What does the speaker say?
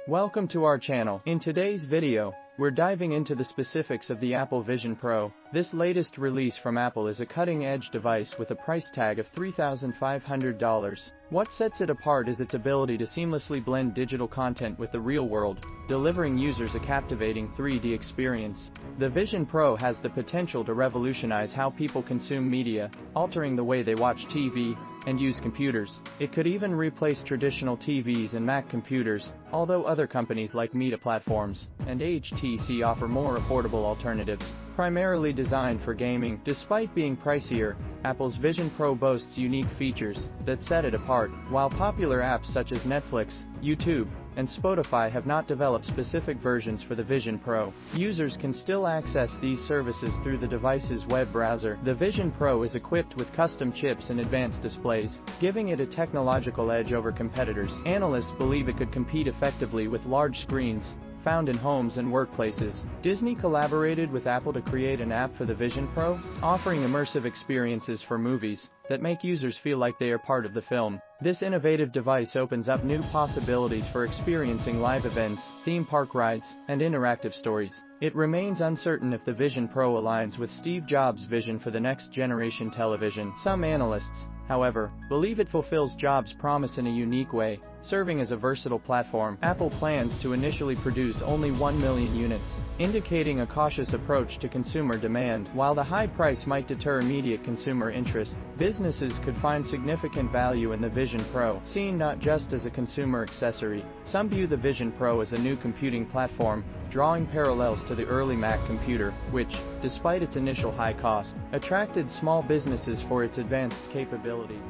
Welcome to our channel. In today's video, we're diving into the specifics of the Apple Vision Pro. This latest release from Apple is a cutting-edge device with a price tag of $3,500. What sets it apart is its ability to seamlessly blend digital content with the real world, delivering users a captivating 3D experience. The Vision Pro has the potential to revolutionize how people consume media, altering the way they watch TV and use computers. It could even replace traditional TVs and Mac computers, although other companies like Meta Platforms and HTC offer more affordable alternatives, primarily designed for gaming. Despite being pricier, Apple's Vision Pro boasts unique features that set it apart. While popular apps such as Netflix, YouTube, and Spotify have not developed specific versions for the Vision Pro, users can still access these services through the device's web browser. The Vision Pro is equipped with custom chips and advanced displays, giving it a technological edge over competitors. Analysts believe it could compete effectively with large screens found in homes and workplaces. Disney collaborated with Apple to create an app for the Vision Pro, offering immersive experiences for movies that make users feel like they are part of the film. This innovative device opens up new possibilities for experiencing live events, theme park rides, and interactive stories. It remains uncertain if the Vision Pro aligns with Steve Jobs' vision for the next generation television. Some analysts, however, believe it fulfills Jobs' promise in a unique way, serving as a versatile platform. Apple plans to initially produce only 1 million units, indicating a cautious approach to consumer demand. While the high price might deter immediate consumer interest, businesses could find significant value in the Vision Pro, seen not just as a consumer accessory. Some view the Vision Pro as a new computing platform, drawing parallels to the early Mac computer, which, despite its initial high cost, attracted small businesses for its advanced capabilities.